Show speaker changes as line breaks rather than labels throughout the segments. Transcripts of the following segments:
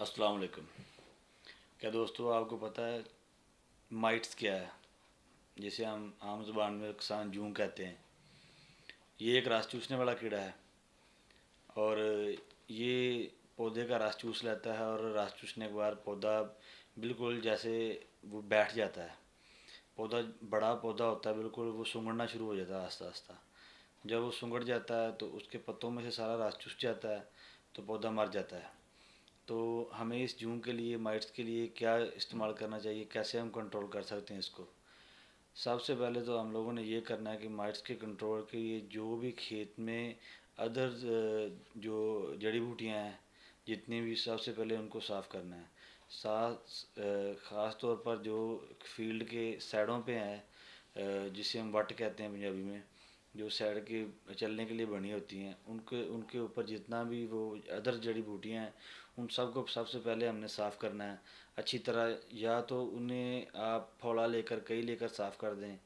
अस्सलाम वालेकुम। क्या दोस्तों आपको पता है माइट्स क्या है? जिसे हम आम ज़ुबान में किसान जूं कहते हैं। ये एक रस चूसने वाला कीड़ा है और ये पौधे का रस चूस लेता है और रस चूसने के बाद पौधा बिल्कुल जैसे वो बैठ जाता है। पौधा बड़ा पौधा होता है, बिल्कुल वो सूंघना शुरू हो जाता है आस्ता आस्ता। जब वो सूंघ जाता है तो उसके पत्तों में से सारा रस चूस जाता है, तो पौधा मर जाता है। तो हमें इस जूं के लिए, माइट्स के लिए क्या इस्तेमाल करना चाहिए, कैसे हम कंट्रोल कर सकते हैं इसको? सबसे पहले तो हम लोगों ने ये करना है कि माइट्स के कंट्रोल के लिए जो भी खेत में अदर जो जड़ी बूटियां हैं जितनी भी, सबसे पहले उनको साफ़ करना है। ख़ास तौर पर जो फील्ड के साइडों पे हैं, जिसे हम वट कहते हैं पंजाबी में, जो साइड के चलने के लिए बनी होती हैं, उनके उनके ऊपर जितना भी वो अदर जड़ी बूटियाँ हैं उन सब को सबसे पहले हमने साफ़ करना है अच्छी तरह। या तो उन्हें आप फौला लेकर, कई लेकर साफ़ कर दें,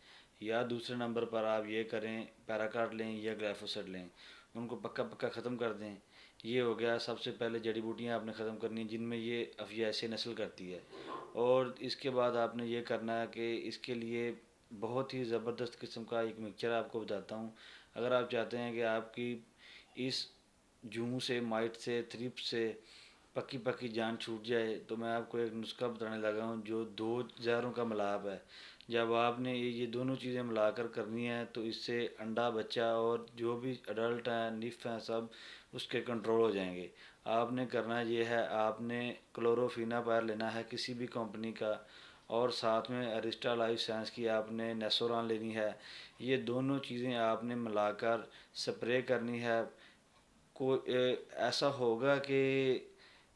या दूसरे नंबर पर आप ये करें, पैराकाट लें या ग्लाइफोसेट लें, उनको पक्का पक्का ख़त्म कर दें। ये हो गया। सबसे पहले जड़ी बूटियाँ आपने ख़त्म करनी है जिनमें ये अफियासी नस्ल करती है। और इसके बाद आपने ये करना है कि इसके लिए बहुत ही ज़बरदस्त किस्म का एक मिक्सचर आपको बताता हूँ। अगर आप चाहते हैं कि आपकी इस जूं से, माइट से, थ्रिप्स से पक्की पक्की जान छूट जाए, तो मैं आपको एक नुस्खा बताने लगा हूँ जो दो ज़हरों का मिलाप है। जब आपने ये दोनों चीज़ें मिलाकर करनी है तो इससे अंडा, बच्चा और जो भी अडल्ट हैं, निफ हैं, सब उसके कंट्रोल हो जाएंगे। आपने करना ये है, आपने क्लोरोफिनापायर लेना है किसी भी कंपनी का, और साथ में अरिस्टा लाइफ साइंस की आपने नेसोरान लेनी है। ये दोनों चीज़ें आपने मिलाकर स्प्रे करनी है। ऐसा होगा कि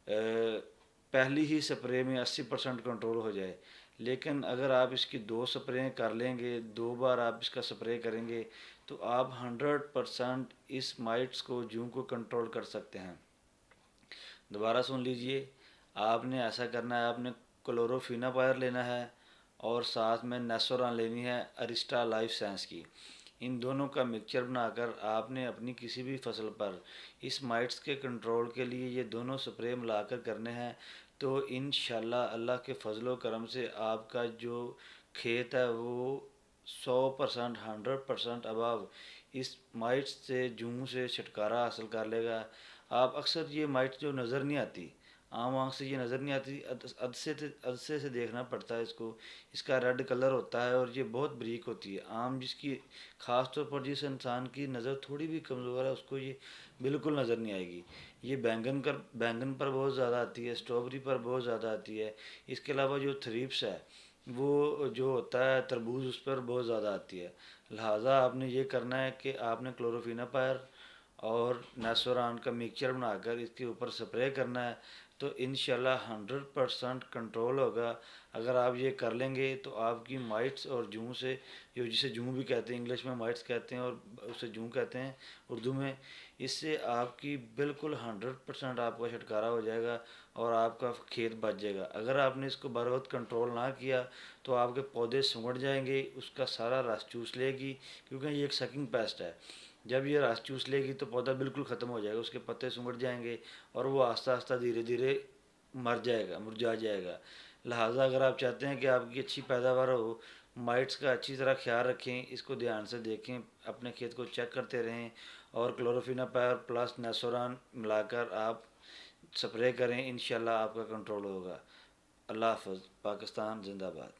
पहली ही स्प्रे में 80% कंट्रोल हो जाए। लेकिन अगर आप इसकी दो स्प्रे कर लेंगे, दो बार आप इसका स्प्रे करेंगे, तो आप 100% इस माइट्स को, जूं को कंट्रोल कर सकते हैं। दोबारा सुन लीजिए, आपने ऐसा करना है, आपने क्लोरोफिनापायर लेना है और साथ में नेसोरान लेनी है अरिस्टा लाइफ साइंस की। इन दोनों का मिक्सचर बनाकर आपने अपनी किसी भी फसल पर इस माइट्स के कंट्रोल के लिए ये दोनों स्प्रे मिलाकर करने हैं। तो इंशाल्लाह अल्लाह के फजलो करम से आपका जो खेत है वो 100%, 100% अबव इस माइट्स से, जूं से छुटकारा हासिल कर लेगा। आप अक्सर ये माइट जो नज़र नहीं आती, आम आँख से ये नज़र नहीं आती, अदसे से देखना पड़ता है इसको। इसका रेड कलर होता है और ये बहुत बारीक होती है। आम जिसकी, ख़ास तौर पर जिस इंसान की नज़र थोड़ी भी कमज़ोर है, उसको ये बिल्कुल नज़र नहीं आएगी। ये बैंगन पर बहुत ज़्यादा आती है, स्ट्रॉबेरी पर बहुत ज़्यादा आती है। इसके अलावा जो थ्रिप्स है वो जो होता है तरबूज, उस पर बहुत ज़्यादा आती है। लिहाजा आपने ये करना है कि आपने क्लोरोफिनापायर और नेसोरान का मिक्सचर बनाकर इसके ऊपर स्प्रे करना है। तो इंशाल्लाह 100% कंट्रोल होगा। अगर आप ये कर लेंगे तो आपकी माइट्स और जूं से, जो जिसे जूं भी कहते हैं, इंग्लिश में माइट्स कहते हैं और उसे जूं कहते हैं उर्दू में, इससे आपकी बिल्कुल 100% आपका छुटकारा हो जाएगा और आपका खेत बच जाएगा। अगर आपने इसको बर वक्त कंट्रोल ना किया तो आपके पौधे सुंगड़ जाएंगे, उसका सारा रस चूस लेगी, क्योंकि ये एक सकिंग पेस्ट है। जब ये रस चूस लेगी तो पौधा बिल्कुल ख़त्म हो जाएगा, उसके पत्ते सुंगड़ जाएंगे और वो आस्ता आस्ता धीरे धीरे मर जाएगा, मुरझा जाएगा। लिहाजा अगर आप चाहते हैं कि आपकी अच्छी पैदावार हो, माइट्स का अच्छी तरह ख्याल रखें, इसको ध्यान से देखें, अपने खेत को चेक करते रहें और क्लोरोफिनापायर प्लस नेसोरान मिलाकर आप स्प्रे करें। इंशाल्लाह आपका कंट्रोल होगा। अल्लाह हाफ़िज़। पाकिस्तान जिंदाबाद।